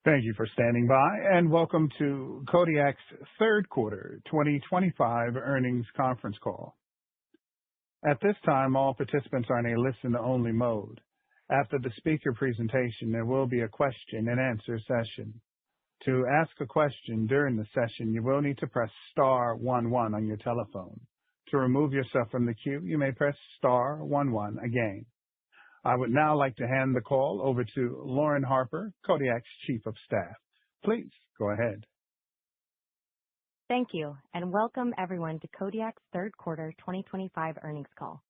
Thank you for standing by, and welcome to Kodiak's third quarter 2025 earnings conference call. At this time, all participants are in a listen-only mode. After the speaker presentation, there will be a question-and-answer session. To ask a question during the session, you will need to press star 11 on your telephone. To remove yourself from the queue, you may press star 11 again. I would now like to hand the call over to Lauren Harper, Kodiak's Chief of Staff. Please go ahead. Thank you, and welcome everyone to Kodiak's third quarter 2025 earnings call.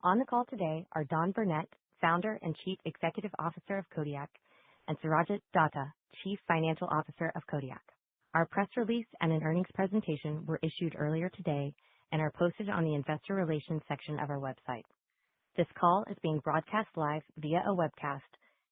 On the call today are Don Burnette, Founder and Chief Executive Officer of Kodiak, and Surajit Datta, Chief Financial Officer of Kodiak. Our press release and an earnings presentation were issued earlier today and are posted on the Investor Relations section of our website. This call is being broadcast live via a webcast,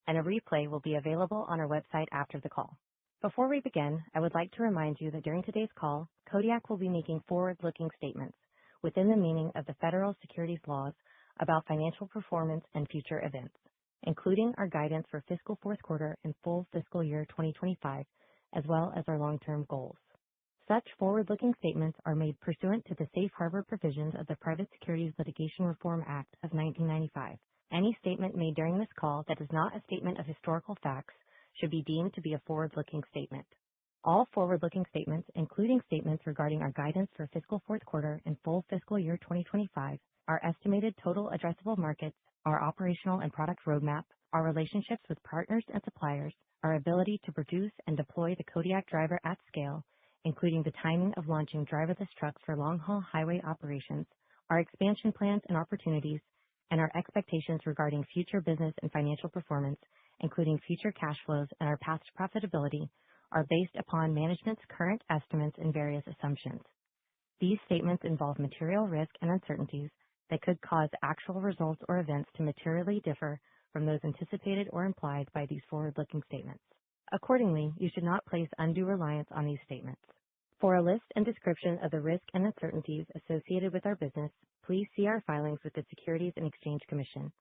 and a replay will be available on our website after the call. Before we begin, I would like to remind you that during today's call, Kodiak will be making forward-looking statements within the meaning of the federal securities laws about financial performance and future events, including our guidance for fiscal fourth quarter and full fiscal year 2025, as well as our long-term goals. Such forward-looking statements are made pursuant to the safe harbor provisions of the Private Securities Litigation Reform Act of 1995. Any statement made during this call that is not a statement of historical facts should be deemed to be a forward-looking statement. All forward-looking statements, including statements regarding our guidance for fiscal fourth quarter and full fiscal year 2025, our estimated total addressable markets, our operational and product roadmap, our relationships with partners and suppliers, our ability to produce and deploy the Kodiak Driver at scale, including the timing of launching driverless trucks for long-haul highway operations, our expansion plans and opportunities, and our expectations regarding future business and financial performance, including future cash flows and our path to profitability, are based upon management's current estimates and various assumptions. These statements involve material risk and uncertainties that could cause actual results or events to materially differ from those anticipated or implied by these forward-looking statements. Accordingly, you should not place undue reliance on these statements. For a list and description of the risk and uncertainties associated with our business, please see our filings with the Securities and Exchange Commission.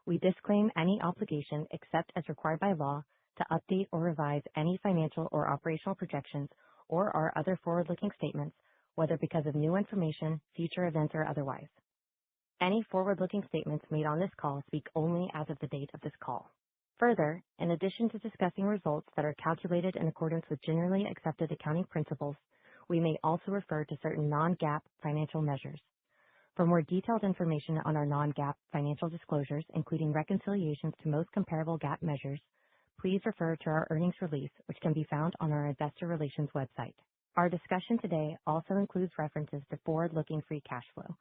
We disclaim any obligation, except as required by law, to update or revise any financial or operational projections or our other forward-looking statements, whether because of new information, future events, or otherwise. Any forward-looking statements made on this call speak only as of the date of this call. Further, in addition to discussing results that are calculated in accordance with generally accepted accounting principles, we may also refer to certain non-GAAP financial measures. For more detailed information on our non-GAAP financial disclosures, including reconciliations to most comparable GAAP measures, please refer to our earnings release, which can be found on our Investor Relations website. Our discussion today also includes references to forward-looking free cash flow.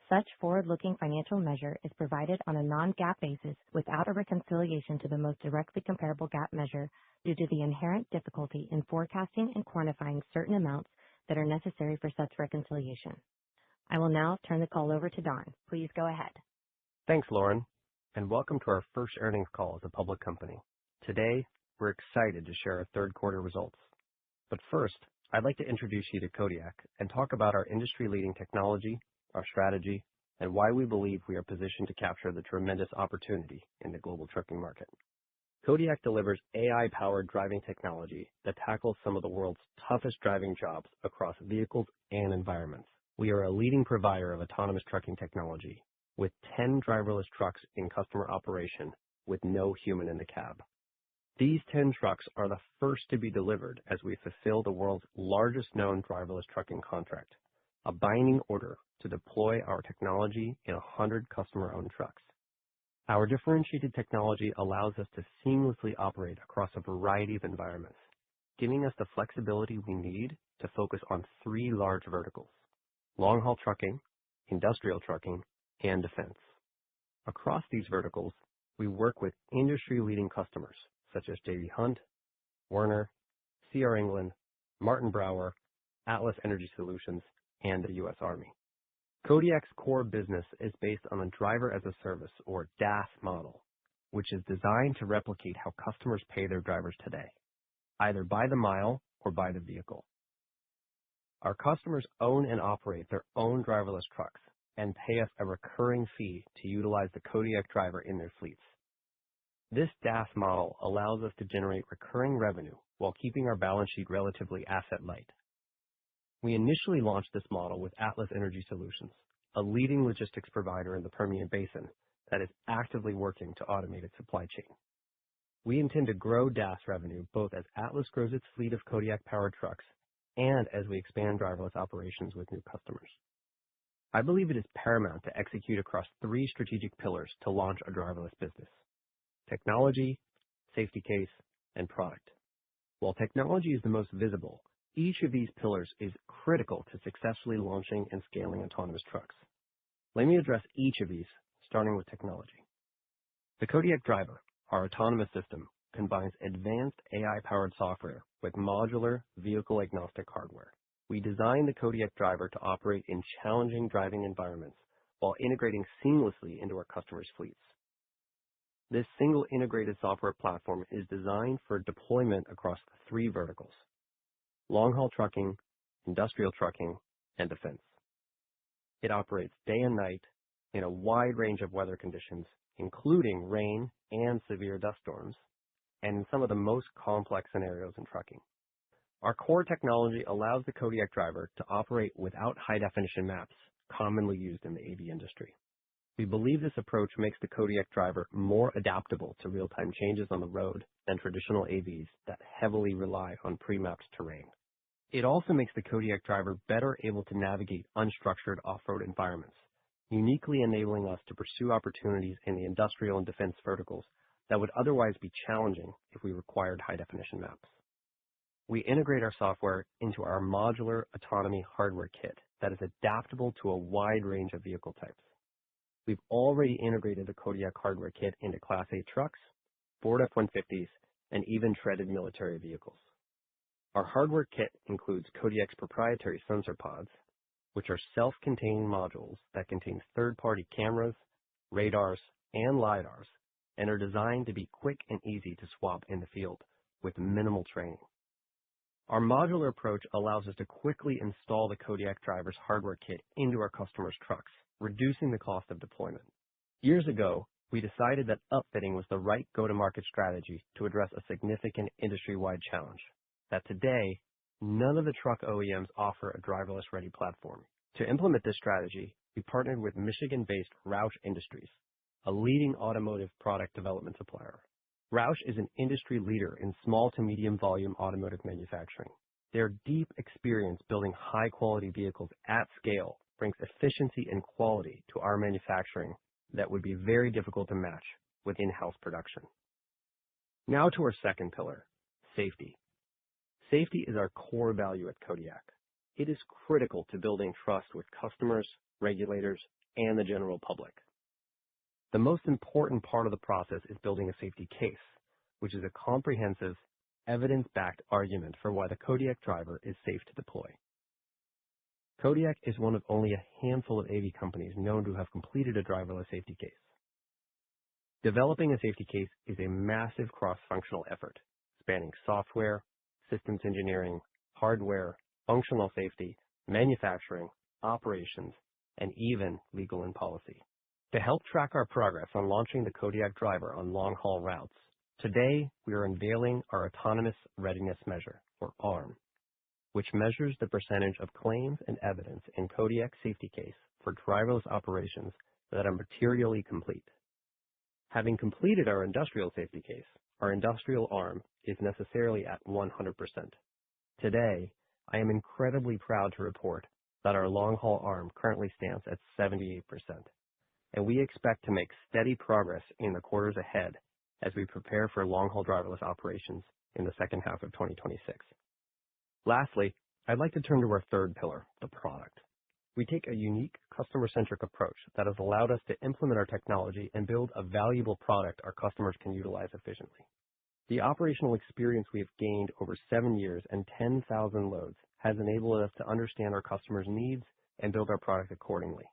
Such forward-looking financial measure is provided on a non-GAAP basis without a reconciliation to the most directly comparable GAAP measure due to the inherent difficulty in forecasting and quantifying certain amounts that are necessary for such reconciliation. I will now turn the call over to Don. Please go ahead. Thanks, Lauren, and welcome to our first earnings call as a public company. Today, we're excited to share our third quarter results. But first, I'd like to introduce you to Kodiak and talk about our industry-leading technology, our strategy, and why we believe we are positioned to capture the tremendous opportunity in the global trucking market. Kodiak delivers AI-powered driving technology that tackles some of the world's toughest driving jobs across vehicles and environments. We are a leading provider of autonomous trucking technology, with 10 driverless trucks in customer operation with no human in the cab. These 10 trucks are the first to be delivered as we fulfill the world's largest known driverless trucking contract, a binding order to deploy our technology in 100 customer-owned trucks. Our differentiated technology allows us to seamlessly operate across a variety of environments, giving us the flexibility we need to focus on 3 large verticals: long-haul trucking, industrial trucking, and defense. Across these verticals, we work with industry-leading customers such as J.B. Hunt, Werner, C.R. England, Martin Brower, Atlas Energy Solutions, and the U.S. Army. Kodiak's core business is based on a driver-as-a-service, or DaaS model, which is designed to replicate how customers pay their drivers today, either by the mile or by the vehicle. Our customers own and operate their own driverless trucks and pay us a recurring fee to utilize the Kodiak Driver in their fleets. This DaaS model allows us to generate recurring revenue while keeping our balance sheet relatively asset light. We initially launched this model with Atlas Energy Solutions, a leading logistics provider in the Permian Basin that is actively working to automate its supply chain. We intend to grow DaaS revenue both as Atlas grows its fleet of Kodiak-powered trucks and as we expand driverless operations with new customers. I believe it is paramount to execute across 3 strategic pillars to launch a driverless business: technology, safety case, and product. While technology is the most visible, each of these pillars is critical to successfully launching and scaling autonomous trucks. Let me address each of these, starting with technology. The Kodiak Driver, our autonomous system, combines advanced AI-powered software with modular, vehicle-agnostic hardware. We designed the Kodiak Driver to operate in challenging driving environments while integrating seamlessly into our customers' fleets. This single integrated software platform is designed for deployment across 3 verticals: long-haul trucking, industrial trucking, and defense. It operates day and night in a wide range of weather conditions, including rain and severe dust storms, and in some of the most complex scenarios in trucking. Our core technology allows the Kodiak Driver to operate without high-definition maps commonly used in the AV industry. We believe this approach makes the Kodiak Driver more adaptable to real-time changes on the road than traditional AVs that heavily rely on pre-mapped terrain. It also makes the Kodiak Driver better able to navigate unstructured off-road environments, uniquely enabling us to pursue opportunities in the industrial and defense verticals that would otherwise be challenging if we required high-definition maps. We integrate our software into our modular autonomy hardware kit that is adaptable to a wide range of vehicle types. We've already integrated the Kodiak hardware kit into Class 8 trucks, Ford F-150s, and even treaded military vehicles. Our hardware kit includes Kodiak's proprietary sensor pods, which are self-contained modules that contain third-party cameras, radars, and LiDARs, and are designed to be quick and easy to swap in the field with minimal training. Our modular approach allows us to quickly install the Kodiak Driver's hardware kit into our customers' trucks, reducing the cost of deployment. Years ago, we decided that upfitting was the right go-to-market strategy to address a significant industry-wide challenge, that today, none of the truck OEMs offer a driverless-ready platform. To implement this strategy, we partnered with Michigan-based Roush Industries, a leading automotive product development supplier. Roush is an industry leader in small to medium volume automotive manufacturing. Their deep experience building high-quality vehicles at scale brings efficiency and quality to our manufacturing that would be very difficult to match with in-house production. Now to our second pillar, safety. Safety is our core value at Kodiak. It is critical to building trust with customers, regulators, and the general public. The most important part of the process is building a safety case, which is a comprehensive, evidence-backed argument for why the Kodiak Driver is safe to deploy. Kodiak is one of only a handful of AV companies known to have completed a driverless safety case. Developing a safety case is a massive cross-functional effort, spanning software, systems engineering, hardware, functional safety, manufacturing, operations, and even legal and policy. To help track our progress on launching the Kodiak Driver on long-haul routes, today we are unveiling our Autonomous Readiness Measure, or ARM, which measures the percentage of claims and evidence in Kodiak's safety case for driverless operations that are materially complete. Having completed our industrial safety case, our industrial ARM is necessarily at 100%. Today, I am incredibly proud to report that our long-haul ARM currently stands at 78%, and we expect to make steady progress in the quarters ahead as we prepare for long-haul driverless operations in the second half of 2026. Lastly, I'd like to turn to our third pillar, the product. We take a unique customer-centric approach that has allowed us to implement our technology and build a valuable product our customers can utilize efficiently. The operational experience we have gained over 7 years and 10,000 loads has enabled us to understand our customers' needs and build our product accordingly.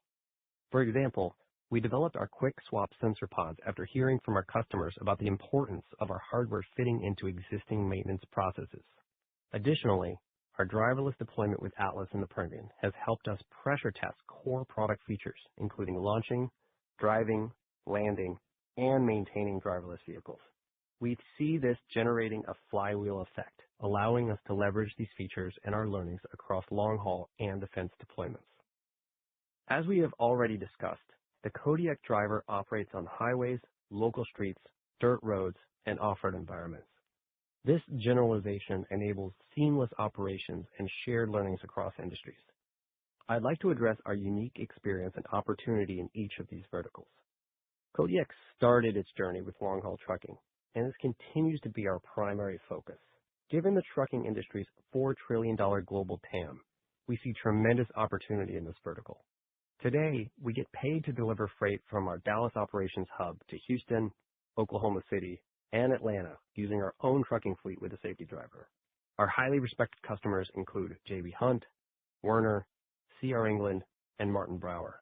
For example, we developed our quick swap sensor pods after hearing from our customers about the importance of our hardware fitting into existing maintenance processes. Additionally, our driverless deployment with Atlas in the Permian has helped us pressure test core product features, including launching, driving, landing, and maintaining driverless vehicles. We see this generating a flywheel effect, allowing us to leverage these features and our learnings across long-haul and defense deployments. As we have already discussed, the Kodiak driver operates on highways, local streets, dirt roads, and off-road environments. This generalization enables seamless operations and shared learnings across industries. I'd like to address our unique experience and opportunity in each of these verticals. Kodiak started its journey with long-haul trucking, and this continues to be our primary focus. Given the trucking industry's $4 trillion global TAM, we see tremendous opportunity in this vertical. Today, we get paid to deliver freight from our Dallas operations hub to Houston, Oklahoma City, and Atlanta using our own trucking fleet with a safety driver. Our highly respected customers include J.B. Hunt, Werner, C.R. England, and Martin Brower.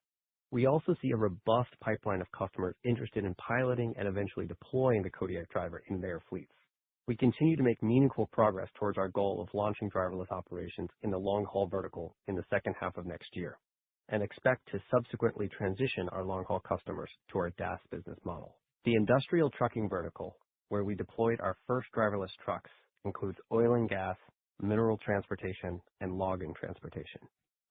We also see a robust pipeline of customers interested in piloting and eventually deploying the Kodiak driver in their fleets. We continue to make meaningful progress towards our goal of launching driverless operations in the long-haul vertical in the second half of next year, and expect to subsequently transition our long-haul customers to our DaaS business model. The industrial trucking vertical, where we deployed our first driverless trucks, includes oil and gas, mineral transportation, and logging transportation.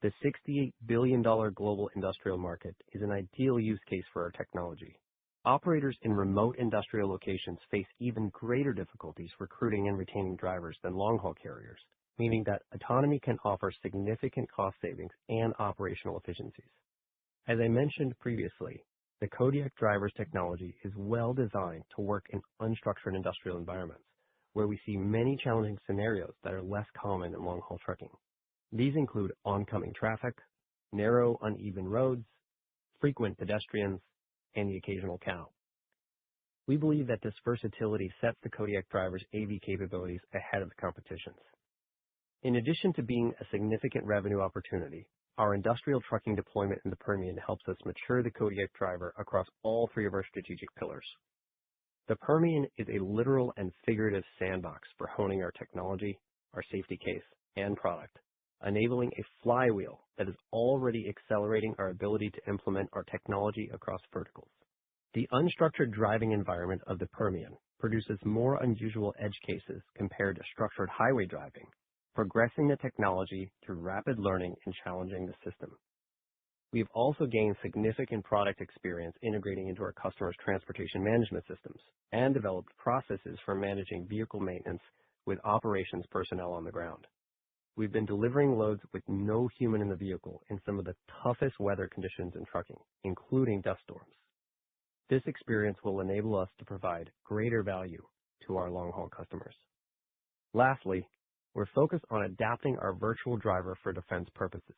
The $68 billion global industrial market is an ideal use case for our technology. Operators in remote industrial locations face even greater difficulties recruiting and retaining drivers than long-haul carriers, meaning that autonomy can offer significant cost savings and operational efficiencies. As I mentioned previously, the Kodiak driver's technology is well designed to work in unstructured industrial environments, where we see many challenging scenarios that are less common in long-haul trucking. These include oncoming traffic, narrow, uneven roads, frequent pedestrians, and the occasional cow. We believe that this versatility sets the Kodiak driver's AV capabilities ahead of the competition's. In addition to being a significant revenue opportunity, our industrial trucking deployment in the Permian helps us mature the Kodiak driver across all three of our strategic pillars. The Permian is a literal and figurative sandbox for honing our technology, our safety case, and product, enabling a flywheel that is already accelerating our ability to implement our technology across verticals. The unstructured driving environment of the Permian produces more unusual edge cases compared to structured highway driving, progressing the technology through rapid learning and challenging the system. We've also gained significant product experience integrating into our customers' transportation management systems and developed processes for managing vehicle maintenance with operations personnel on the ground. We've been delivering loads with no human in the vehicle in some of the toughest weather conditions in trucking, including dust storms. This experience will enable us to provide greater value to our long-haul customers. Lastly, we're focused on adapting our virtual driver for defense purposes.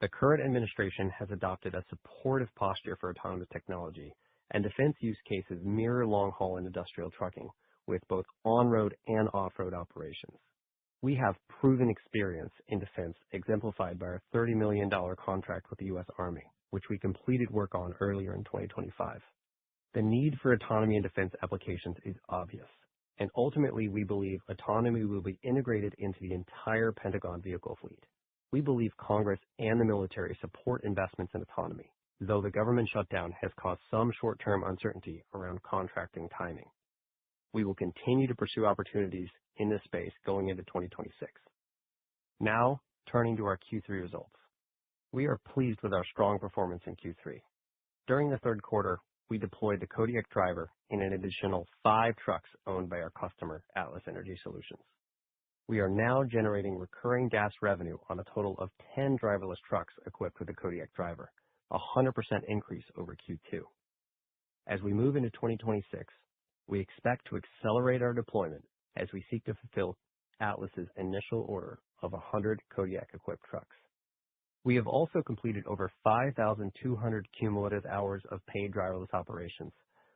The current administration has adopted a supportive posture for autonomous technology, and defense use cases mirror long-haul and industrial trucking with both on-road and off-road operations. We have proven experience in defense exemplified by our $30 million contract with the U.S. Army, which we completed work on earlier in 2025. The need for autonomy in defense applications is obvious, and ultimately we believe autonomy will be integrated into the entire Pentagon vehicle fleet. We believe Congress and the military support investments in autonomy, though the government shutdown has caused some short-term uncertainty around contracting timing. We will continue to pursue opportunities in this space going into 2026. Now, turning to our Q3 results. We are pleased with our strong performance in Q3. During the third quarter, we deployed the Kodiak driver in an additional 5 trucks owned by our customer, Atlas Energy Solutions. We are now generating recurring DaaS revenue on a total of 10 driverless trucks equipped with the Kodiak driver, a 100% increase over Q2. As we move into 2026, we expect to accelerate our deployment as we seek to fulfill Atlas's initial order of 100 Kodiak-equipped trucks. We have also completed over 5,200 cumulative hours of paid driverless operations,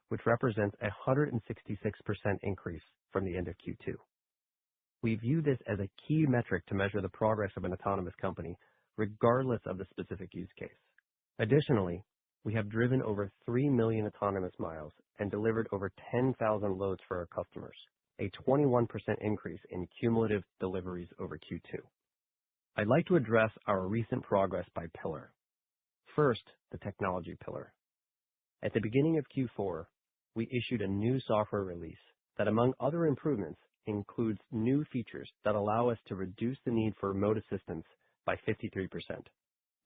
which represents a 166% increase from the end of Q2. We view this as a key metric to measure the progress of an autonomous company, regardless of the specific use case. Additionally, we have driven over 3 million autonomous miles and delivered over 10,000 loads for our customers, a 21% increase in cumulative deliveries over Q2. I'd like to address our recent progress by pillar. First, the technology pillar. At the beginning of Q4, we issued a new software release that, among other improvements, includes new features that allow us to reduce the need for remote assistance by 53%.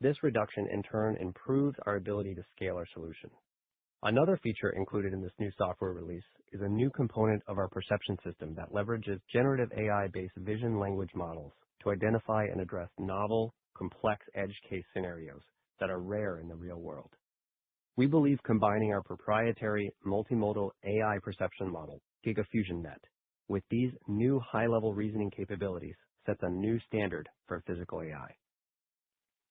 This reduction, in turn, improves our ability to scale our solution. Another feature included in this new software release is a new component of our perception system that leverages generative AI-based vision language models to identify and address novel, complex edge case scenarios that are rare in the real world. We believe combining our proprietary multimodal AI perception model, GigaFusionNet, with these new high-level reasoning capabilities sets a new standard for physical AI.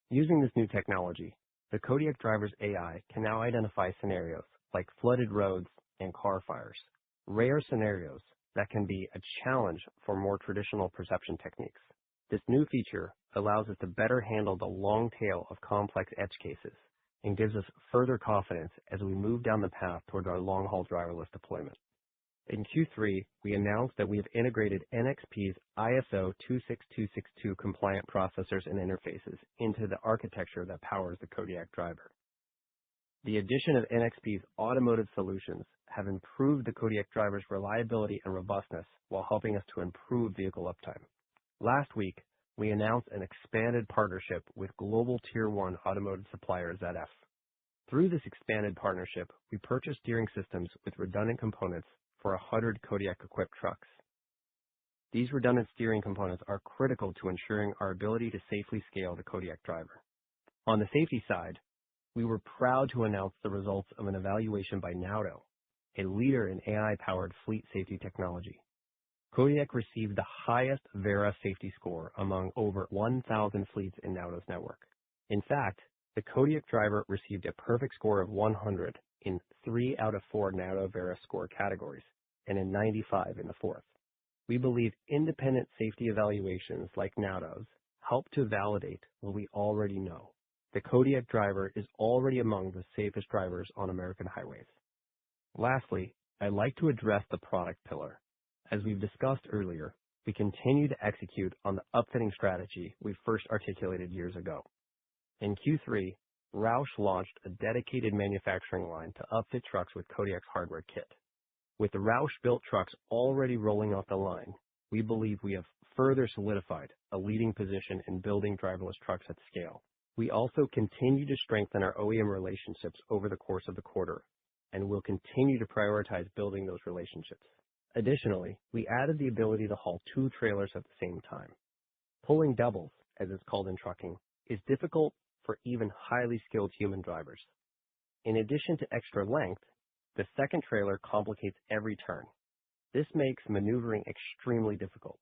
Using this new technology, the Kodiak driver's AI can now identify scenarios like flooded roads and car fires, rare scenarios that can be a challenge for more traditional perception techniques. This new feature allows us to better handle the long tail of complex edge cases and gives us further confidence as we move down the path towards our long-haul driverless deployment. In Q3, we announced that we have integrated NXP's ISO 26262 compliant processors and interfaces into the architecture that powers the Kodiak driver. The addition of NXP's automotive solutions have improved the Kodiak driver's reliability and robustness while helping us to improve vehicle uptime. Last week, we announced an expanded partnership with global Tier 1 automotive supplier ZF. Through this expanded partnership, we purchased steering systems with redundant components for 100 Kodiak-equipped trucks. These redundant steering components are critical to ensuring our ability to safely scale the Kodiak driver. On the safety side, we were proud to announce the results of an evaluation by Nauto, a leader in AI-powered fleet safety technology. Kodiak received the highest Vera safety score among over 1,000 fleets in Nauto's network. In fact, the Kodiak driver received a perfect score of 100 in 3 out of 4 Nauto Vera score categories, and in 95 in the 4th. We believe independent safety evaluations like Nauto's help to validate what we already know. The Kodiak driver is already among the safest drivers on American highways. Lastly, I'd like to address the product pillar. As we've discussed earlier, we continue to execute on the upfitting strategy we first articulated years ago. In Q3, Roush launched a dedicated manufacturing line to upfit trucks with Kodiak's hardware kit. With the Roush-built trucks already rolling off the line, we believe we have further solidified a leading position in building driverless trucks at scale. We also continue to strengthen our OEM relationships over the course of the quarter, and will continue to prioritize building those relationships. Additionally, we added the ability to haul 2 trailers at the same time. Pulling doubles, as it's called in trucking, is difficult for even highly skilled human drivers. In addition to extra length, the second trailer complicates every turn. This makes maneuvering extremely difficult.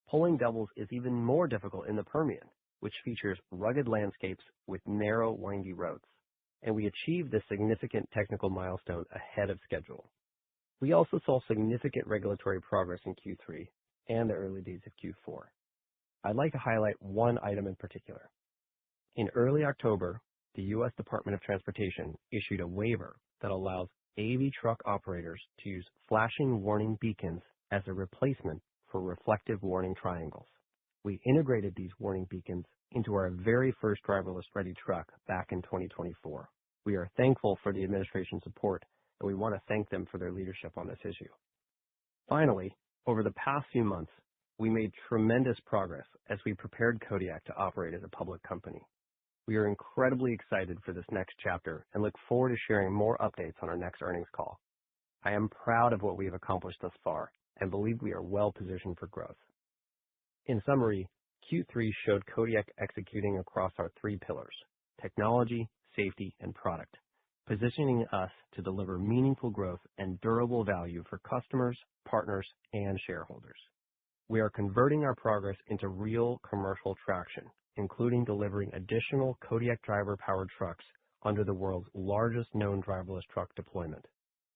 Pulling doubles is even more difficult in the Permian, which features rugged landscapes with narrow, windy roads, and we achieved this significant technical milestone ahead of schedule. We also saw significant regulatory progress in Q3 and the early days of Q4. I'd like to highlight one item in particular. In early October, the U.S. Department of Transportation issued a waiver that allows AV truck operators to use flashing warning beacons as a replacement for reflective warning triangles. We integrated these warning beacons into our very first driverless-ready truck back in 2024. We are thankful for the administration's support, and we want to thank them for their leadership on this issue. Finally, over the past few months, we made tremendous progress as we prepared Kodiak to operate as a public company. We are incredibly excited for this next chapter and look forward to sharing more updates on our next earnings call. I am proud of what we have accomplished thus far and believe we are well positioned for growth. In summary, Q3 showed Kodiak executing across our 3 pillars: technology, safety, and product, positioning us to deliver meaningful growth and durable value for customers, partners, and shareholders. We are converting our progress into real commercial traction, including delivering additional Kodiak driver-powered trucks under the world's largest known driverless truck deployment.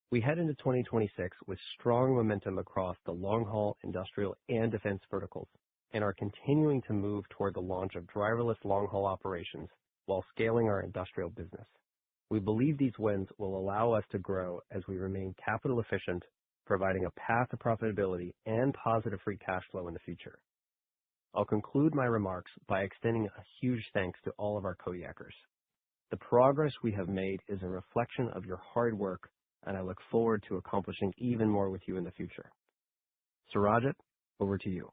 We head into 2026 with strong momentum across the long-haul, industrial, and defense verticals, and are continuing to move toward the launch of driverless long-haul operations while scaling our industrial business. We believe these wins will allow us to grow as we remain capital efficient, providing a path to profitability and positive free cash flow in the future. I'll conclude my remarks by extending a huge thanks to all of our Kodiakers. The progress we have made is a reflection of your hard work, and I look forward to accomplishing even more with you in the future. Surajit, over to you.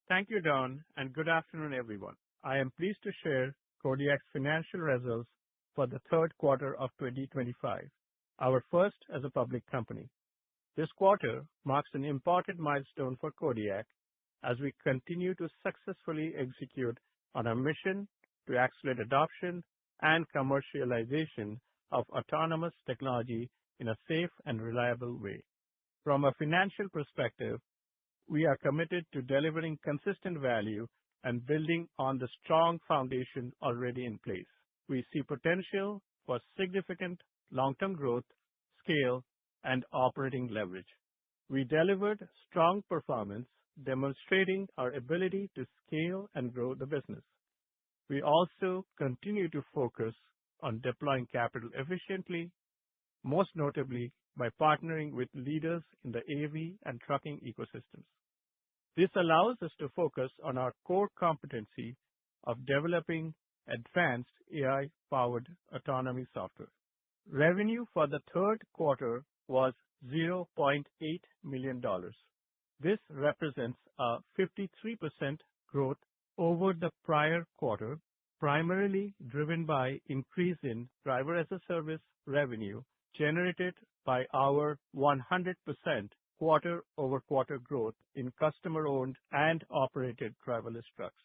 Thank you, Don, and good afternoon, everyone. I am pleased to share Kodiak's financial results for the third quarter of 2025, our first as a public company. This quarter marks an important milestone for Kodiak as we continue to successfully execute on our mission to accelerate adoption and commercialization of autonomous technology in a safe and reliable way. From a financial perspective, we are committed to delivering consistent value and building on the strong foundation already in place. We see potential for significant long-term growth, scale, and operating leverage. We delivered strong performance, demonstrating our ability to scale and grow the business. We also continue to focus on deploying capital efficiently, most notably by partnering with leaders in the AV and trucking ecosystems. This allows us to focus on our core competency of developing advanced AI-powered autonomy software. Revenue for the third quarter was $0.8 million. This represents a 53% growth over the prior quarter, primarily driven by increase in driver-as-a-service revenue generated by our 100% quarter-over-quarter growth in customer-owned and operated driverless trucks.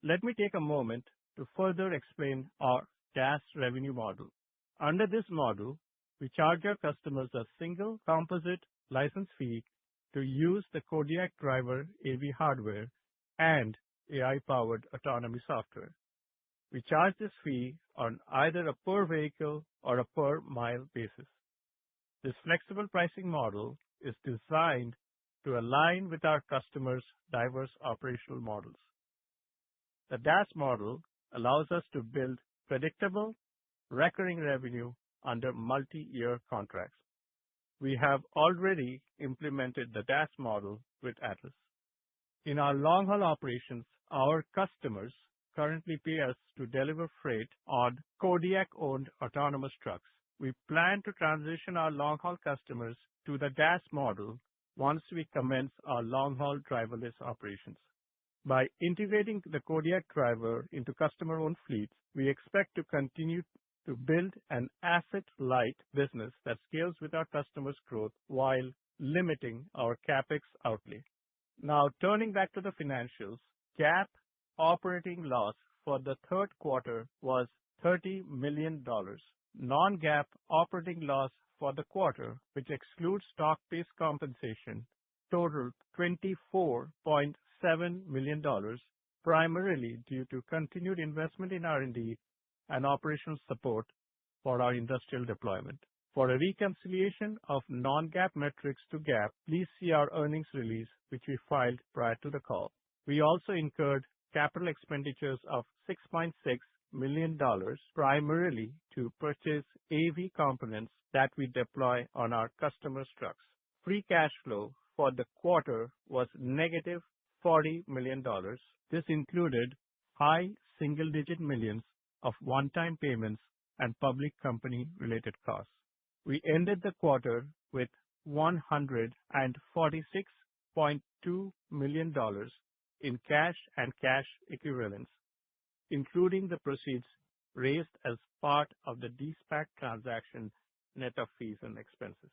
Let me take a moment to further explain our DaaS revenue model. Under this model, we charge our customers a single composite license fee to use the Kodiak Driver AV hardware and AI-powered autonomy software. We charge this fee on either a per vehicle or a per mile basis. This flexible pricing model is designed to align with our customers' diverse operational models. The DaaS model allows us to build predictable, recurring revenue under multi-year contracts. We have already implemented the DaaS model with Atlas. In our long-haul operations, our customers currently pay us to deliver freight on Kodiak-owned autonomous trucks. We plan to transition our long-haul customers to the DaaS model once we commence our long-haul driverless operations. By integrating the Kodiak Driver into customer-owned fleets, we expect to continue to build an asset-light business that scales with our customers' growth while limiting our CapEx outlay. Now, turning back to the financials, GAAP operating loss for the third quarter was $30 million. Non-GAAP operating loss for the quarter, which excludes stock-based compensation, totaled $24.7 million, primarily due to continued investment in R&D and operational support for our industrial deployment. For a reconciliation of non-GAAP metrics to GAAP, please see our earnings release, which we filed prior to the call. We also incurred capital expenditures of $6.6 million, primarily to purchase AV components that we deploy on our customers' trucks. Free cash flow for the quarter was negative $40 million. This included high single-digit millions of one-time payments and public company-related costs. We ended the quarter with $146.2 million in cash and cash equivalents, including the proceeds raised as part of the de-SPAC transaction net of fees and expenses.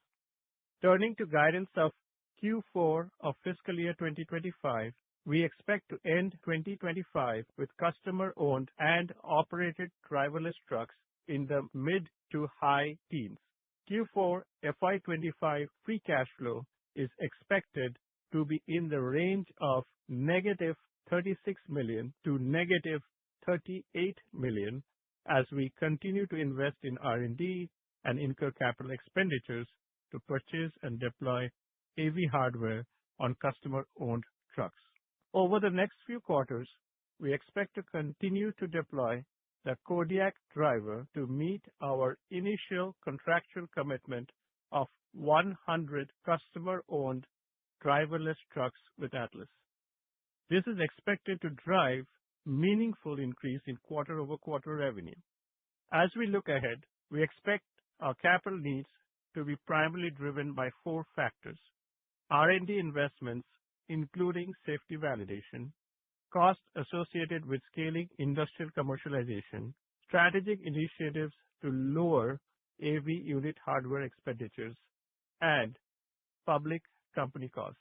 Turning to guidance of Q4 of fiscal year 2025, we expect to end 2025 with customer-owned and operated driverless trucks in the mid to high teens. Q4 FY25 free cash flow is expected to be in the range of negative $36 million to negative $38 million as we continue to invest in R&D and incur capital expenditures to purchase and deploy AV hardware on customer-owned trucks. Over the next few quarters, we expect to continue to deploy the Kodiak Driver to meet our initial contractual commitment of 100 customer-owned driverless trucks with Atlas. This is expected to drive meaningful increase in quarter-over-quarter revenue. As we look ahead, we expect our capital needs to be primarily driven by four factors: R&D investments, including safety validation, costs associated with scaling industrial commercialization, strategic initiatives to lower AV unit hardware expenditures, and public company costs.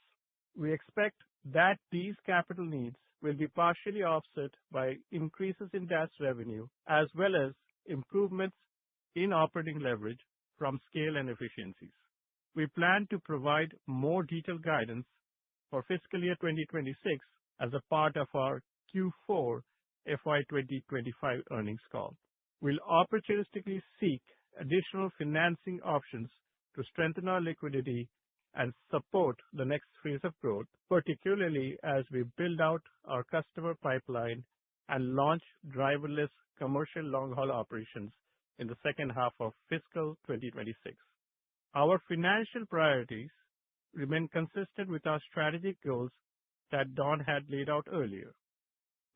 We expect that these capital needs will be partially offset by increases in DaaS revenue, as well as improvements in operating leverage from scale and efficiencies. We plan to provide more detailed guidance for fiscal year 2026 as a part of our Q4 FY 2025 earnings call. We'll opportunistically seek additional financing options to strengthen our liquidity and support the next phase of growth, particularly as we build out our customer pipeline and launch driverless commercial long-haul operations in the second half of fiscal 2026. Our financial priorities remain consistent with our strategic goals that Don had laid out earlier.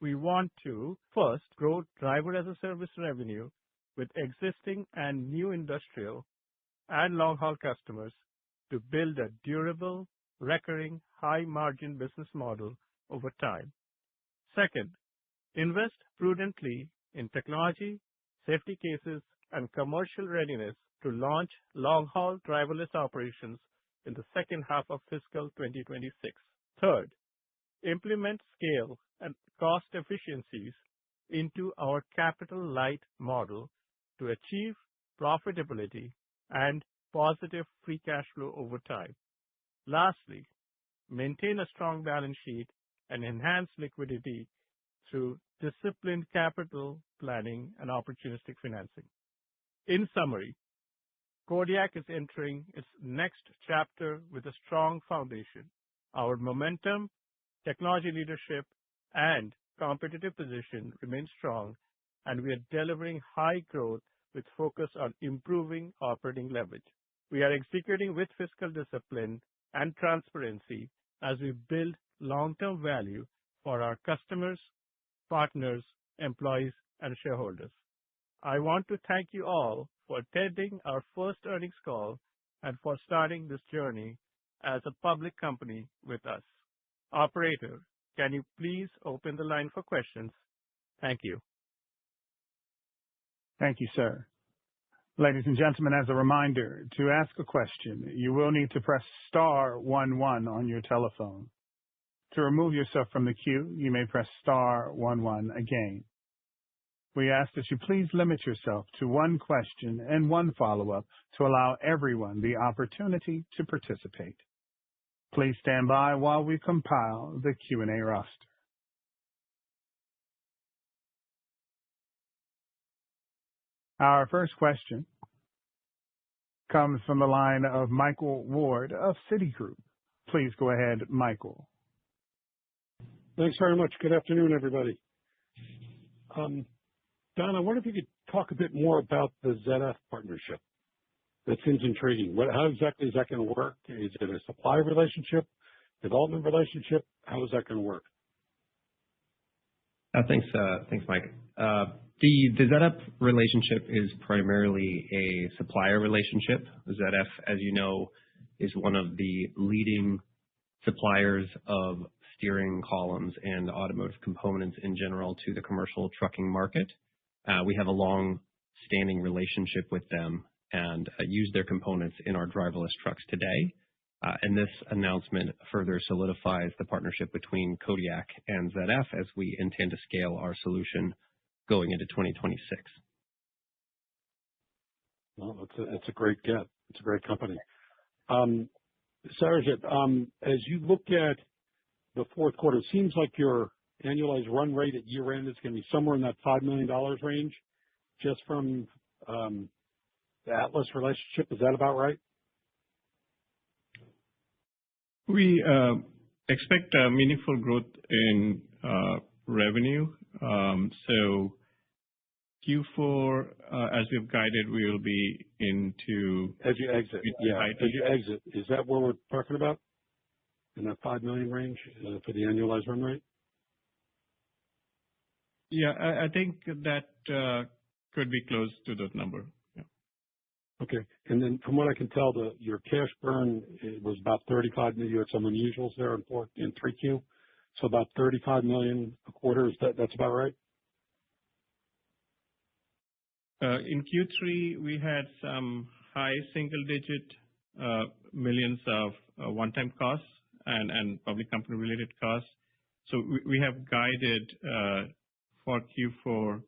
We want to, first, grow driver-as-a-service revenue with existing and new industrial and long-haul customers to build a durable, recurring, high-margin business model over time. Second, invest prudently in technology, safety cases, and commercial readiness to launch long-haul driverless operations in the second half of fiscal 2026. Third, implement scale and cost efficiencies into our capital-light model to achieve profitability and positive free cash flow over time. Lastly, maintain a strong balance sheet and enhance liquidity through disciplined capital planning and opportunistic financing. In summary, Kodiak is entering its next chapter with a strong foundation. Our momentum, technology leadership, and competitive position remain strong, and we are delivering high growth with focus on improving operating leverage. We are executing with fiscal discipline and transparency as we build long-term value for our customers, partners, employees, and shareholders. I want to thank you all for attending our first earnings call and for starting this journey as a public company with us. Operator, can you please open the line for questions? Thank you. Thank you, sir. Ladies and gentlemen, as a reminder, to ask a question, you will need to press star 11 on your telephone. To remove yourself from the queue, you may press star 11 again. We ask that you please limit yourself to one question and one follow-up to allow everyone the opportunity to participate. Please stand by while we compile the Q&A roster. Our first question comes from the line of Michael Ward of Citigroup. Please go ahead, Michael. Thanks very much. Good afternoon, everybody. Don, I wonder if you could talk a bit more about the ZF partnership. That seems intriguing. How exactly is that going to work? Is it a supply relationship, development relationship? How is that going to work? Thanks, Mike. The ZF relationship is primarily a supplier relationship. ZF, as you know, is one of the leading suppliers of steering columns and automotive components in general to the commercial trucking market. We have a long-standing relationship with them and use their components in our driverless trucks today. And this announcement further solidifies the partnership between Kodiak and ZF as we intend to scale our solution going into 2026. Well, it's a great get. It's a great company. Sarojit, as you look at the fourth quarter, it seems like your annualized run rate at year-end is going to be somewhere in that $5 million range just from the Atlas relationship. Is that about right? We expect meaningful growth in revenue. So Q4, as we've guided, we will be into... As you exit. Yeah, as you exit. Is that what we're talking about? In that $5 million range for the annualized run rate? Yeah, I think that could be close to that number. Yeah. Okay. And then from what I can tell, your cash burn was about $35 million. You had some unusuals there in 3Q. So about $35 million a quarter. That's about right? In Q3, we had some high single-digit millions of one-time costs and public company-related costs. So we have guided for Q4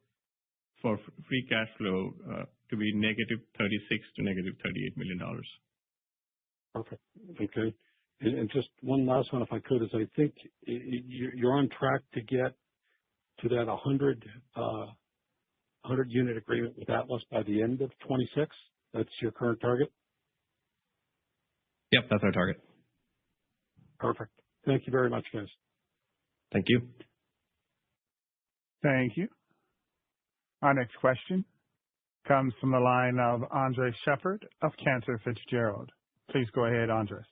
for free cash flow to be negative $36 to negative $38 million. Perfect. Okay. And just one last one, if I could, is I think you're on track to get to that 100 unit agreement with Atlas by the end of 26. That's your current target? Yep, that's our target. Perfect. Thank you very much, guys. Thank you. Thank you. Our next question comes from the line of Andres Shepherd of Cantor Fitzgerald. Please go ahead, Andres.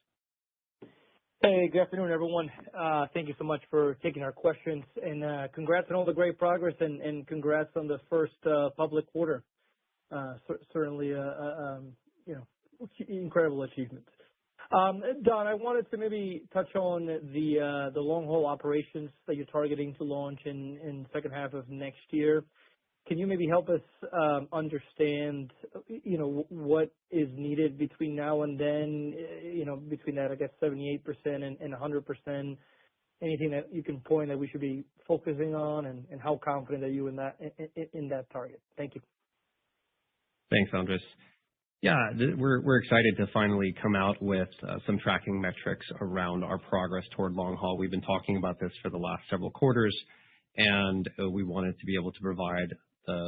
Hey, good afternoon, everyone. Thank you so much for taking our questions, and congrats on all the great progress, and congrats on the first public quarter. Certainly, incredible achievement. Don, I wanted to maybe touch on the long-haul operations that you're targeting to launch in second half of next year. Can you maybe help us understand, what is needed between now and then, between that, I guess, 78% and 100%? Anything that you can point that we should be focusing on, and how confident are you in that target? Thank you. Thanks, Andres. Yeah, we're excited to finally come out with some tracking metrics around our progress toward long haul. We've been talking about this for the last several quarters, and we wanted to be able to provide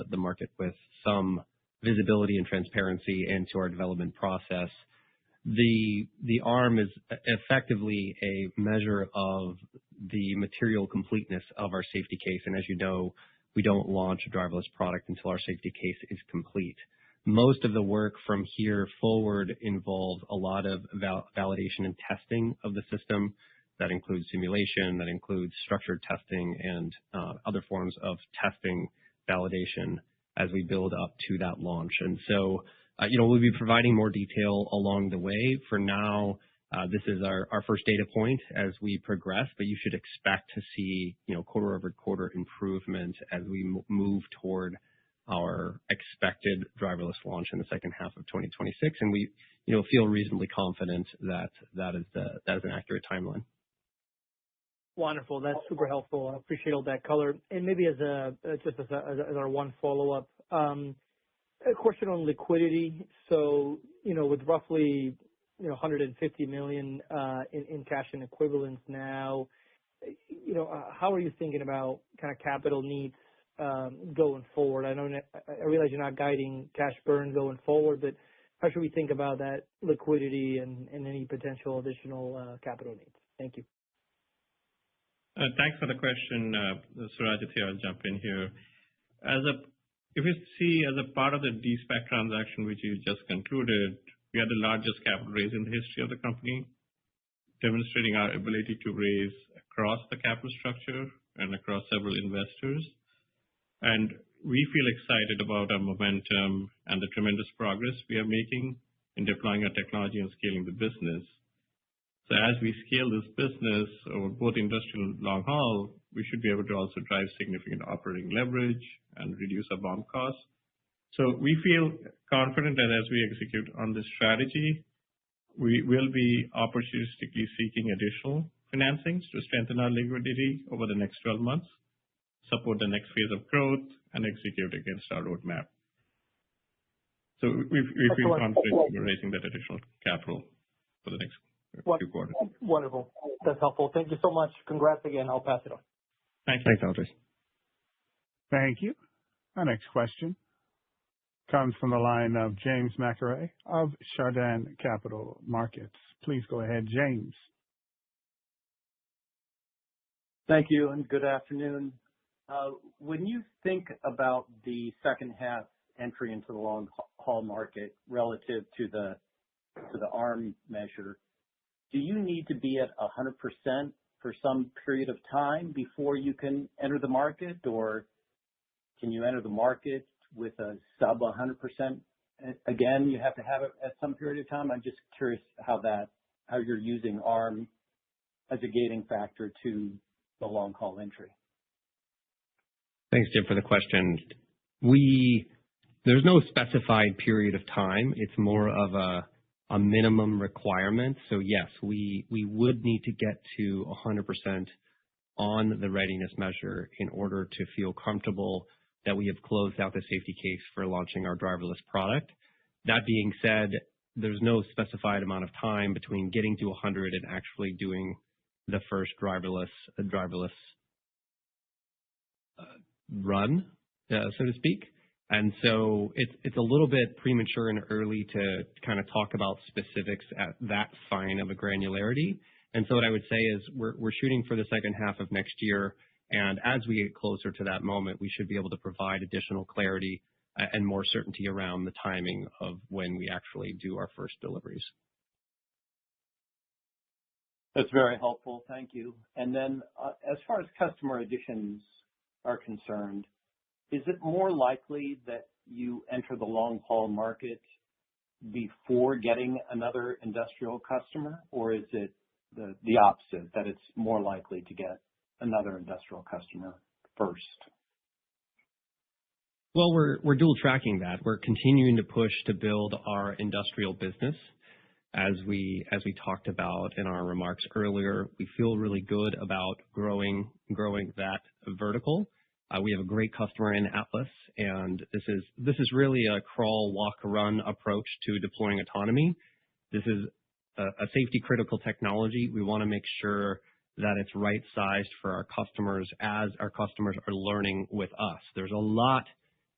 the market with some visibility and transparency into our development process. The ARM is effectively a measure of the material completeness of our safety case, and as you know, we don't launch a driverless product until our safety case is complete. Most of the work from here forward involves a lot of validation and testing of the system. That includes simulation, that includes structured testing, and other forms of testing validation as we build up to that launch. And so, we'll be providing more detail along the way. For now, this is our first data point as we progress, but you should expect to see, quarter over quarter improvement as we move toward our expected driverless launch in the second half of 2026. And we, feel reasonably confident that is an accurate timeline. Wonderful. That's super helpful. I appreciate all that color. And maybe as our one follow-up, a question on liquidity. So, with roughly, $150 million in cash and equivalents now, how are you thinking about kind of capital needs going forward? I realize you're not guiding cash burn going forward, but how should we think about that liquidity and any potential additional capital needs? Thank you. Thanks for the question, Surajit here. I'll jump in here. If you see as a part of the de-SPAC transaction, which you just concluded, we had the largest capital raise in the history of the company, demonstrating our ability to raise across the capital structure and across several investors. And we feel excited about our momentum and the tremendous progress we are making in deploying our technology and scaling the business. So as we scale this business over both industrial and long haul, we should be able to also drive significant operating leverage and reduce our BOM costs. So we feel confident that as we execute on this strategy, we will be opportunistically seeking additional financings to strengthen our liquidity over the next 12 months, support the next phase of growth, and execute against our roadmap. So we feel confident we're raising that additional capital for the next few quarters. Wonderful. That's helpful. Thank you so much. Congrats again. I'll pass it on. Thank you. Thanks, Andres. Thank you. Our next question comes from the line of James McIlree of Chardan Capital Markets. Please go ahead, James. Thank you, and good afternoon. When you think about the second half entry into the long haul market relative to the ARM measure, do you need to be at 100% for some period of time before you can enter the market, or can you enter the market with a sub 100% again, you have to have it at some period of time? I'm just curious how you're using ARM as a gating factor to the long haul entry. Thanks, Jim, for the question. There's no specified period of time. It's more of a minimum requirement. So yes, we would need to get to 100% on the readiness measure in order to feel comfortable that we have closed out the safety case for launching our driverless product. That being said, there's no specified amount of time between getting to 100 and actually doing the first driverless run, so to speak. And so it's a little bit premature and early to kind of talk about specifics at that fine of a granularity. And so what I would say is we're shooting for the second half of next year. And as we get closer to that moment, we should be able to provide additional clarity and more certainty around the timing of when we actually do our first deliveries. That's very helpful. Thank you. And then as far as customer additions are concerned, is it more likely that you enter the long haul market before getting another industrial customer, or is it the opposite, that it's more likely to get another industrial customer first? Well, we're dual tracking that. We're continuing to push to build our industrial business. As we talked about in our remarks earlier, we feel really good about growing that vertical. We have a great customer in Atlas, and this is really a crawl, walk, run approach to deploying autonomy. This is a safety critical technology. We want to make sure that it's right sized for our customers as our customers are learning with us. There's a lot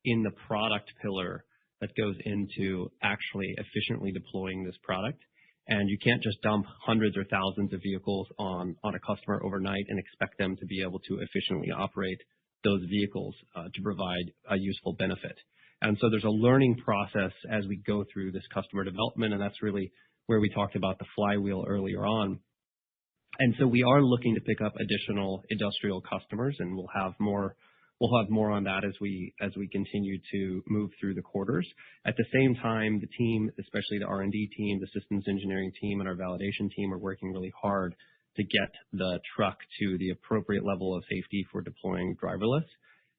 in the product pillar that goes into actually efficiently deploying this product. And you can't just dump hundreds or thousands of vehicles on a customer overnight and expect them to be able to efficiently operate those vehicles to provide a useful benefit. And so there's a learning process as we go through this customer development, and that's really where we talked about the flywheel earlier on. And so we are looking to pick up additional industrial customers, and we'll have more on that as we continue to move through the quarters. At the same time, the team, especially the R&D team, the systems engineering team, and our validation team are working really hard to get the truck to the appropriate level of safety for deploying driverless.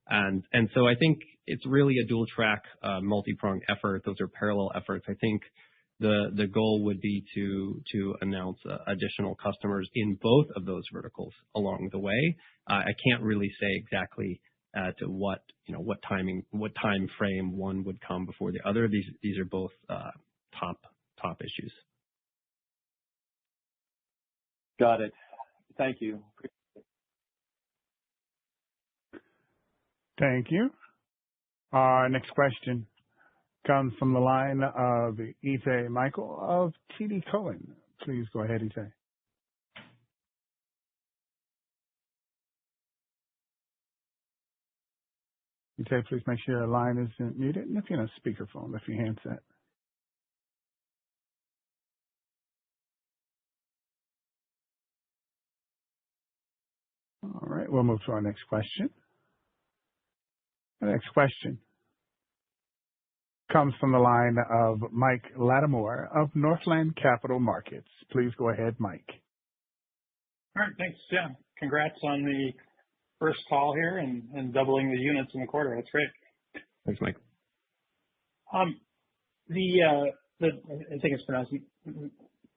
And so I think it's really a dual track, multi-pronged effort. Those are parallel efforts. I think the goal would be to announce additional customers in both of those verticals along the way. I can't really say exactly to what time frame one would come before the other. These are both top issues. Got it. Thank you. Thank you. Our next question comes from the line of Itay Michael of TD Cowen. Please go ahead, Itay. Itay, please make sure your line isn't muted. And if you're on a speakerphone, lift your handset. All right, we'll move to our next question. The next question comes from the line of Mike Lattimore of Northland Capital Markets. Please go ahead, Mike. All right, thanks, Jim. Congrats on the first call here and doubling the units in the quarter. That's great. Thanks, Mike. I think it's pronounced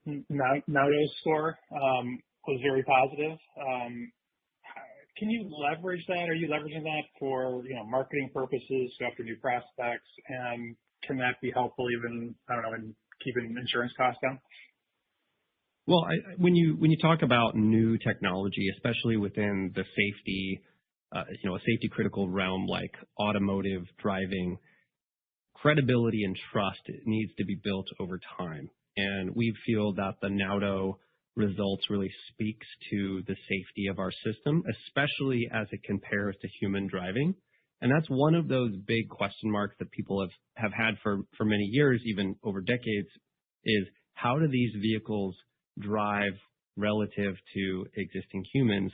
Naudo score was very positive. Can you leverage that? Are you leveraging that for marketing purposes, go after new prospects, and can that be helpful even in keeping insurance costs down? Well, when you talk about new technology, especially within the safety, a safety critical realm like automotive driving, credibility and trust needs to be built over time. And we feel that the Naudo results really speaks to the safety of our system, especially as it compares to human driving. And that's one of those big question marks that people have had for many years, even over decades, is how do these vehicles drive relative to existing humans,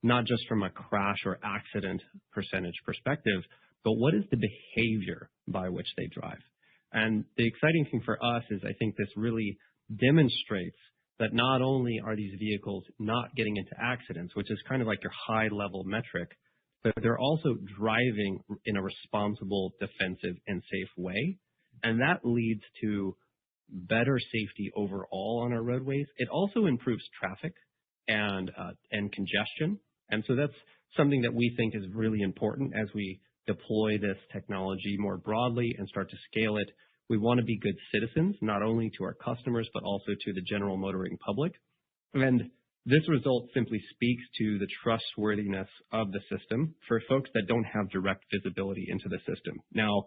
not just from a crash or accident percentage perspective, but what is the behavior by which they drive? And the exciting thing for us is I think this really demonstrates that not only are these vehicles not getting into accidents, which is kind of like your high-level metric, but they're also driving in a responsible, defensive, and safe way. And that leads to better safety overall on our roadways. It also improves traffic and congestion. And so that's something that we think is really important as we deploy this technology more broadly and start to scale it. We want to be good citizens, not only to our customers, but also to the general motoring public. And this result simply speaks to the trustworthiness of the system for folks that don't have direct visibility into the system. Now,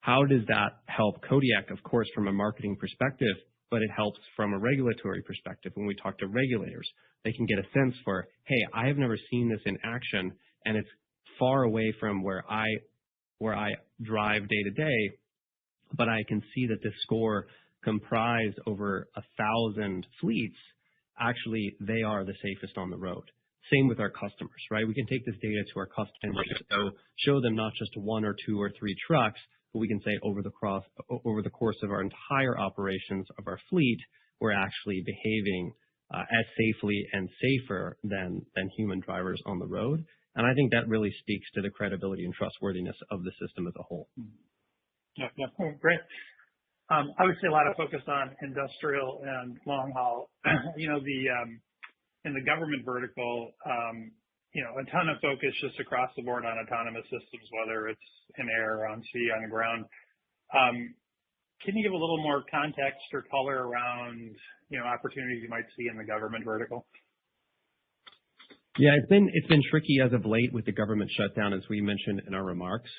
how does that help Kodiak? Of course, from a marketing perspective, but it helps from a regulatory perspective. When we talk to regulators, they can get a sense for, hey, I have never seen this in action, and it's far away from where I drive day to day, but I can see that this score comprised over 1,000 fleets. Actually, they are the safest on the road. Same with our customers, right? We can take this data to our customers, so show them not just 1 or 2 or 3 trucks, but we can say over the course of our entire operations of our fleet, we're actually behaving as safely and safer than human drivers on the road. And I think that really speaks to the credibility and trustworthiness of the system as a whole. Yeah, oh, great. Obviously, a lot of focus on industrial and long haul. In the government vertical, a ton of focus just across the board on autonomous systems, whether it's in air, on sea, on the ground. Can you give a little more context or color around, opportunities you might see in the government vertical? Yeah, it's been tricky as of late with the government shutdown, as we mentioned in our remarks.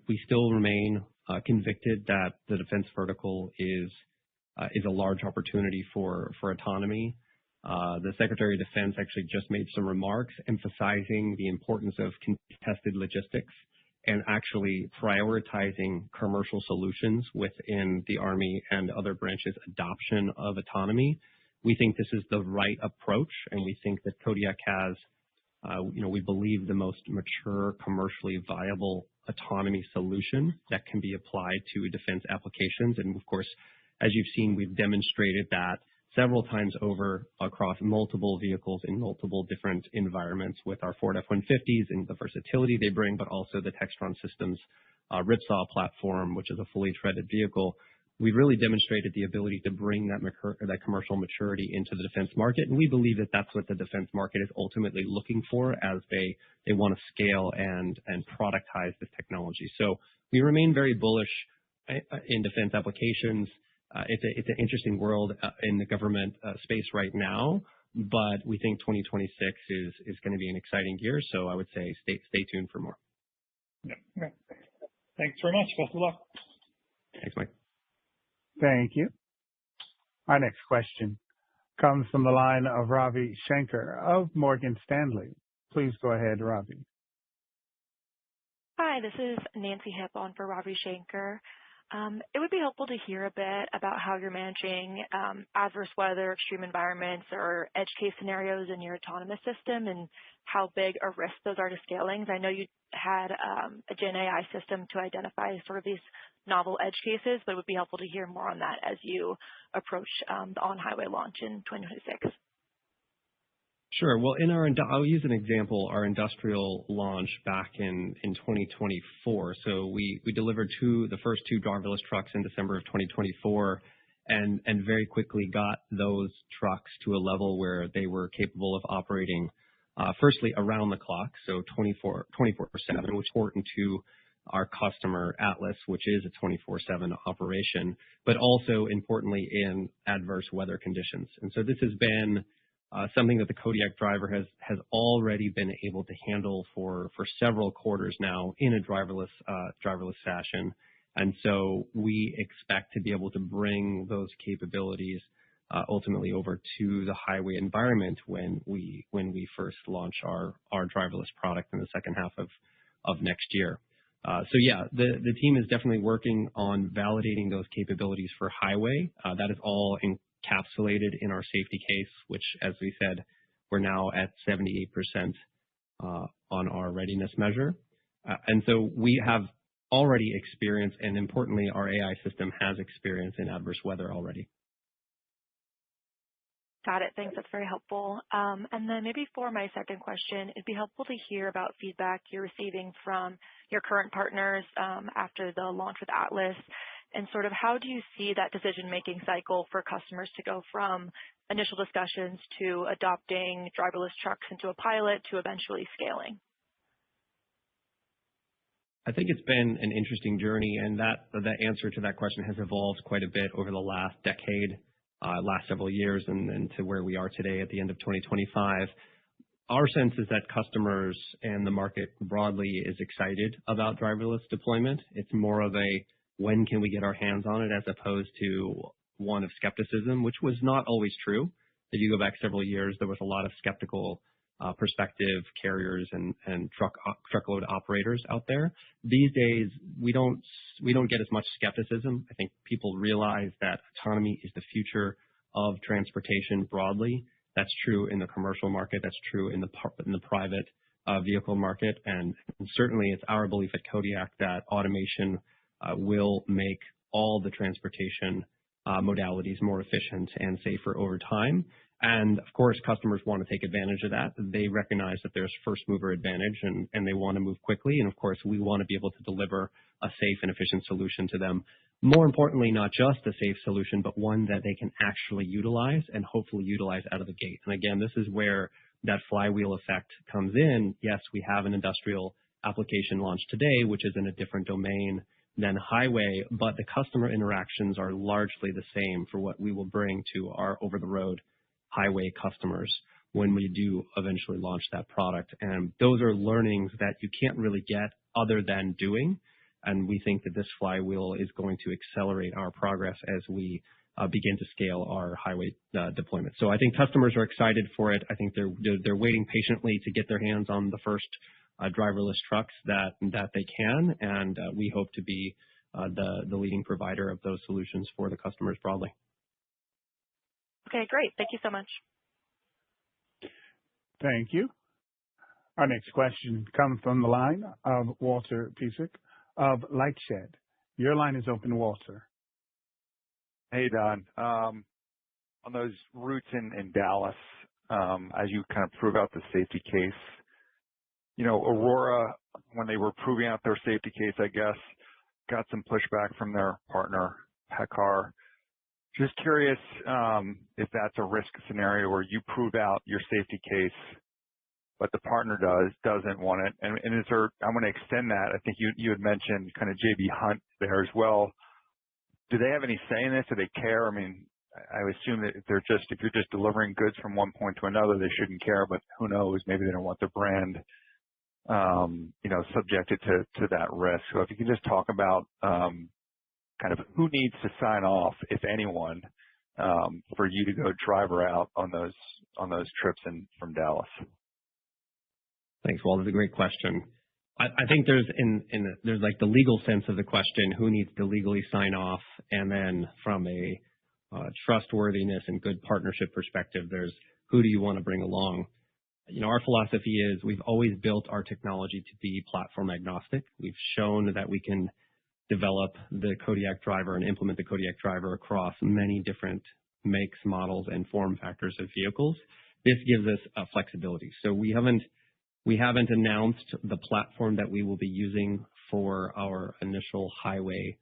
We still remain convicted that the defense vertical is a large opportunity for autonomy. The Secretary of Defense actually just made some remarks emphasizing the importance of contested logistics and actually prioritizing commercial solutions within the Army and other branches' adoption of autonomy. We think this is the right approach, and we think that Kodiak has, we believe, the most mature, commercially viable autonomy solution that can be applied to defense applications. And of course, as you've seen, we've demonstrated that several times over across multiple vehicles in multiple different environments with our Ford F-150s and the versatility they bring, but also the Textron Systems Ripsaw platform, which is a fully treaded vehicle. We've really demonstrated the ability to bring that commercial maturity into the defense market, and we believe that that's what the defense market is ultimately looking for as they want to scale and productize this technology. So we remain very bullish in defense applications. It's an interesting world in the government space right now, but we think 2026 is going to be an exciting year. So I would say stay tuned for more. Yeah. Okay. Thanks very much. Best of luck. Thanks, Mike. Thank you. Our next question comes from the line of Ravi Shankar of Morgan Stanley. Please go ahead, Ravi. Hi, this is Nancy Hip on for Ravi Shankar. It would be helpful to hear a bit about how you're managing adverse weather, extreme environments, or edge case scenarios in your autonomous system and how big a risk those are to scaling. I know you had a Gen AI system to identify sort of these novel edge cases, but it would be helpful to hear more on that as you approach the on-highway launch in 2026. Sure. Well, I'll use an example, our industrial launch back in 2024. So we delivered the first 2 driverless trucks in December of 2024 and very quickly got those trucks to a level where they were capable of operating, firstly, around the clock, so 24/7, which is important to our customer Atlas, which is a 24/7 operation, but also importantly in adverse weather conditions. And so this has been something that the Kodiak driver has already been able to handle for several quarters now in a driverless fashion. And so we expect to be able to bring those capabilities ultimately over to the highway environment when we first launch our driverless product in the second half of next year. So yeah, the team is definitely working on validating those capabilities for highway. That is all encapsulated in our safety case, which, as we said, we're now at 78% on our readiness measure. And so we have already experience, and importantly, our AI system has experience in adverse weather already. Got it. Thanks. That's very helpful. And then maybe for my second question, it'd be helpful to hear about feedback you're receiving from your current partners after the launch with Atlas, and sort of how do you see that decision-making cycle for customers to go from initial discussions to adopting driverless trucks into a pilot to eventually scaling? I think it's been an interesting journey, and that answer to that question has evolved quite a bit over the last decade, last several years, and to where we are today at the end of 2025. Our sense is that customers and the market broadly is excited about driverless deployment. It's more of a when can we get our hands on it as opposed to one of skepticism, which was not always true. If you go back several years, there was a lot of skeptical perspective carriers and truckload operators out there. These days, we don't get as much skepticism. I think people realize that autonomy is the future of transportation broadly. That's true in the commercial market. That's true in the private vehicle market. And certainly it's our belief at Kodiak that automation will make all the transportation modalities more efficient and safer over time. And of course, customers want to take advantage of that. They recognize that there's first mover advantage and they want to move quickly. And of course, we want to be able to deliver a safe and efficient solution to them. More importantly, not just a safe solution, but one that they can actually utilize and hopefully utilize out of the gate. And again, this is where that flywheel effect comes in. Yes, we have an industrial application launched today, which is in a different domain than highway, but the customer interactions are largely the same for what we will bring to our over-the-road highway customers when we do eventually launch that product. And those are learnings that you can't really get other than doing. And we think that this flywheel is going to accelerate our progress as we begin to scale our highway deployment. So I think customers are excited for it. I think they're waiting patiently to get their hands on the first driverless trucks that they can. And we hope to be the leading provider of those solutions for the customers broadly. Okay, great. Thank you so much. Thank you. Our next question comes from the line of Walter Piecyk of LightShed. Your line is open, Walter. Hey, Don. On those routes in Dallas, as you kind of prove out the safety case, you know, Aurora, when they were proving out their safety case, I guess, got some pushback from their partner, PACCAR. Just curious if that's a risk scenario where you prove out your safety case, but the partner doesn't want it. And is there, I want to extend that. I think you had mentioned kind of JB Hunt there as well. Do they have any say in this? Do they care? I mean, I would assume that if you're just delivering goods from one point to another, they shouldn't care, but who knows? Maybe they don't want their brand, subjected to that risk. So if you can just talk about kind of who needs to sign off, if anyone, for you to go driver out on those trips from Dallas. Thanks, Walt. That's a great question. I think there's there's like the legal sense of the question, who needs to legally sign off, and then from a trustworthiness and good partnership perspective, there's who do you want to bring along. You know, our philosophy is we've always built our technology to be platform agnostic. We've shown that we can develop the Kodiak driver and implement the Kodiak driver across many different makes, models, and form factors of vehicles. This gives us a flexibility. So we haven't announced the platform that we will be using for our initial highway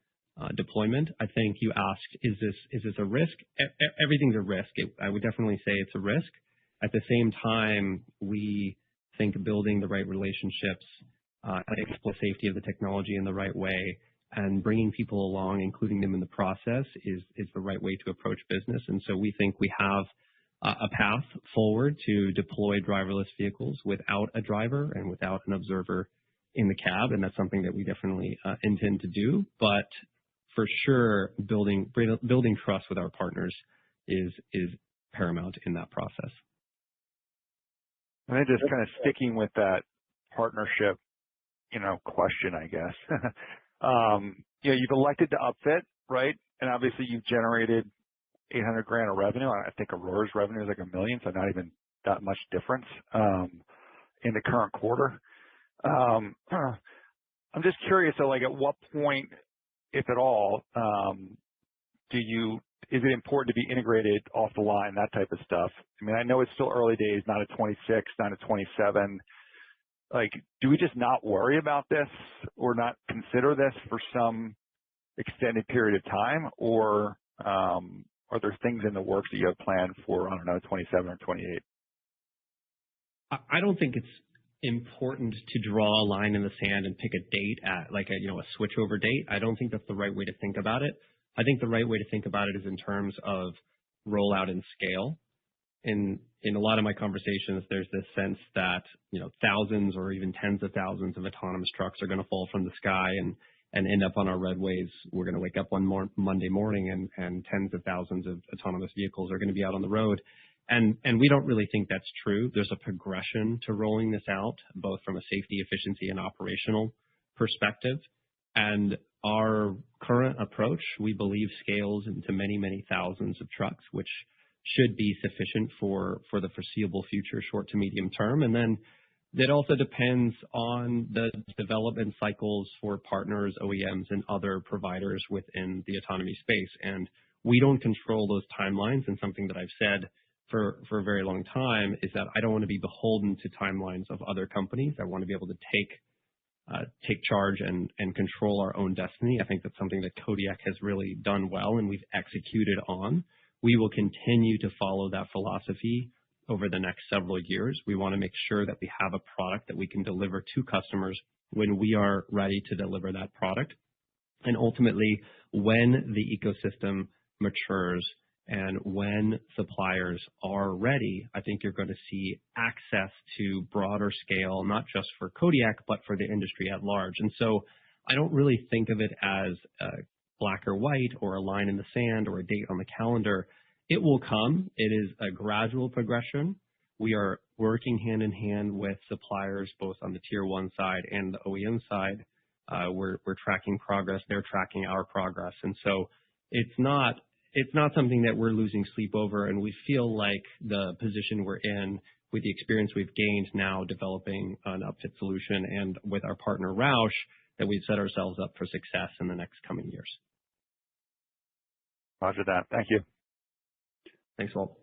deployment. I think you asked, is this a risk? Everything's a risk. I would definitely say it's a risk. At the same time, we think building the right relationships, explore safety of the technology in the right way, and bringing people along, including them in the process, is the right way to approach business. And so we think we have a path forward to deploy driverless vehicles without a driver and without an observer in the cab, and that's something that we definitely intend to do. But for sure, building trust with our partners is paramount in that process. And then just kind of sticking with that partnership, question, I guess. You've elected to upfit, right? And obviously you've generated $800,000 of revenue. I think Aurora's revenue is like $1 million, so not even that much difference in the current quarter. I'm just curious, so like at what point, if at all, is it important to be integrated off the line, that type of stuff? I mean, I know it's still early days, not at 26, not at 27. Like, do we just not worry about this or not consider this for some extended period of time? Or are there things in the works that you have planned for, I don't know, 27 or 28? I don't think it's important to draw a line in the sand and pick a date at like a switchover date. I don't think that's the right way to think about it. I think the right way to think about it is in terms of rollout and scale. In a lot of my conversations, there's this sense that, thousands or even tens of thousands of autonomous trucks are going to fall from the sky and end up on our roadways. We're going to wake up one Monday morning and tens of thousands of autonomous vehicles are going to be out on the road. And we don't really think that's true. There's a progression to rolling this out, both from a safety, efficiency, and operational perspective. And our current approach, we believe, scales into many, many thousands of trucks, which should be sufficient for the foreseeable future, short to medium term. And then that also depends on the development cycles for partners, OEMs, and other providers within the autonomy space. And we don't control those timelines. And something that I've said for a very long time is that I don't want to be beholden to timelines of other companies. I want to be able to take charge and control our own destiny. I think that's something that Kodiak has really done well and we've executed on. We will continue to follow that philosophy over the next several years. We want to make sure that we have a product that we can deliver to customers when we are ready to deliver that product. And ultimately, when the ecosystem matures and when suppliers are ready, I think you're going to see access to broader scale, not just for Kodiak, but for the industry at large. And so I don't really think of it as black or white or a line in the sand or a date on the calendar. It will come. It is a gradual progression. We are working hand in hand with suppliers, both on the tier one side and the OEM side. We're tracking progress. They're tracking our progress. And so it's not something that we're losing sleep over. And we feel like the position we're in with the experience we've gained now developing an upfit solution and with our partner Roush, that we've set ourselves up for success in the next coming years. Roger that. Thank you. Thanks, Walt.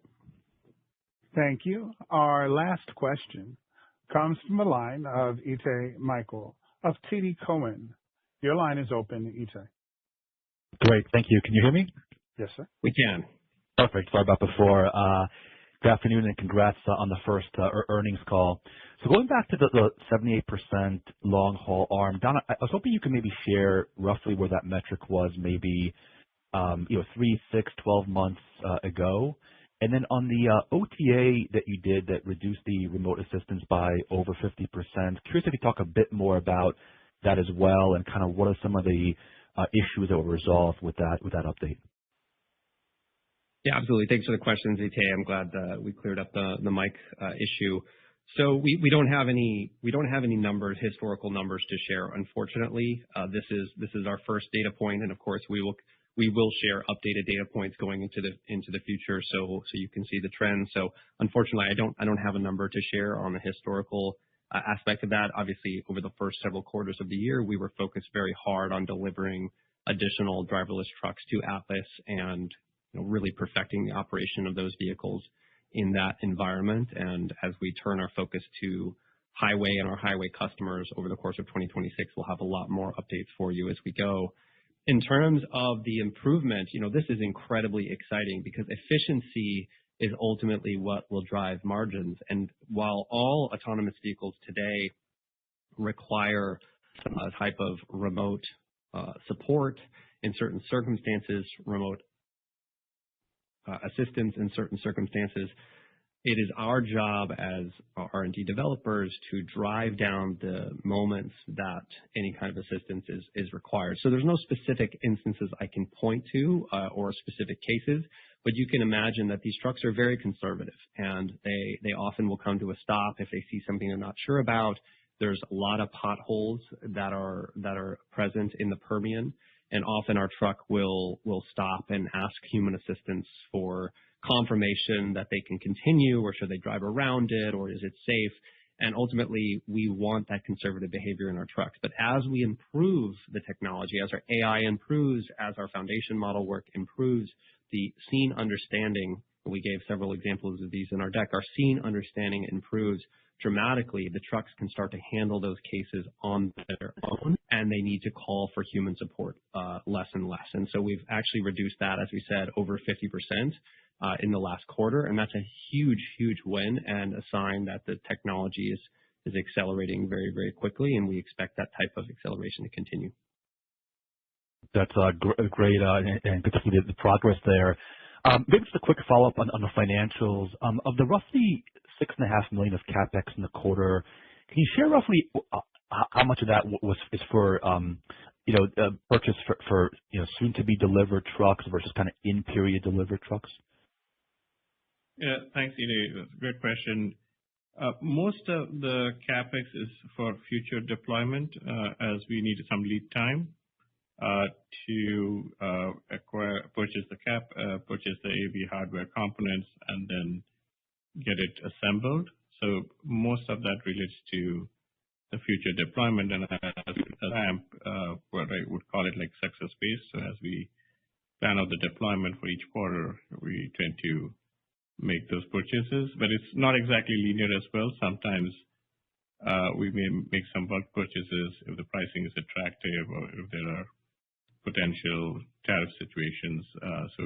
Thank you. Our last question comes from the line of Itay Michael of TD Cowen. Your line is open, Itay. Great. Thank you. Can you hear me? Yes, sir. We can. Perfect. Sorry about before. Good afternoon and congrats on the first earnings call. So going back to the 78% long haul arm, Don, I was hoping you could maybe share roughly where that metric was maybe 3, 6, 12 months ago. And then on the OTA that you did that reduced the remote assistance by over 50%, curious if you talk a bit more about that as well and kind of what are some of the issues that were resolved with that update. Yeah, absolutely. Thanks for the questions, Itay. I'm glad that we cleared up the mic issue. So we don't have any numbers, historical numbers to share. Unfortunately, this is our first data point, and of course we will share updated data points going into the future, so you can see the trends. So unfortunately, I don't have a number to share on the historical aspect of that. Obviously, over the first several quarters of the year, we were focused very hard on delivering additional driverless trucks to Atlas and really perfecting the operation of those vehicles in that environment. And as we turn our focus to highway and our highway customers over the course of 2026, we'll have a lot more updates for you as we go. In terms of the improvement, this is incredibly exciting because efficiency is ultimately what will drive margins. And while all autonomous vehicles today require a type of remote support in certain circumstances, remote assistance in certain circumstances, it is our job as R&D developers to drive down the moments that any kind of assistance is required. So there's no specific instances I can point to or specific cases, but you can imagine that these trucks are very conservative and they often will come to a stop if they see something they're not sure about. There's a lot of potholes that are present in the Permian. And often our truck will stop and ask human assistance for confirmation that they can continue, or should they drive around it, or is it safe? And ultimately, we want that conservative behavior in our trucks. But as we improve the technology, as our AI improves, as our foundation model work improves, the scene understanding, we gave several examples of these in our deck, our scene understanding improves dramatically. The trucks can start to handle those cases on their own, and they need to call for human support less and less. And so we've actually reduced that, as we said, over 50% in the last quarter, and that's a huge, huge win and a sign that the technology is accelerating very, very quickly, and we expect that type of acceleration to continue. That's great and good to see the progress there. Maybe just a quick follow-up on the financials. Of the roughly $6.5 million of CapEx in the quarter, can you share roughly how much of that is for purchase for soon-to-be delivered trucks versus kind of in-period delivered trucks? Yeah, thanks, Ide. That's a great question. Most of the CapEx is for future deployment, as we need some lead time to purchase the AV hardware components and then get it assembled. So most of that relates to the future deployment, and as ramp, what I would call it like success-based. So as we plan out the deployment for each quarter, we tend to make those purchases, but it's not exactly linear as well. Sometimes we may make some bulk purchases if the pricing is attractive or if there are potential tariff situations. So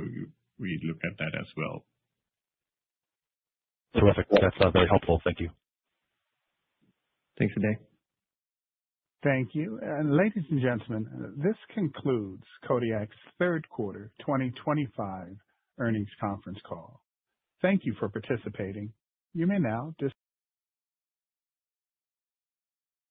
we look at that as well. Terrific. That's very helpful. Thank you. Thanks, Ide. Thank you. And ladies and gentlemen, this concludes Kodiak's third quarter 2025 earnings conference call. Thank you for participating. You may now disconnect.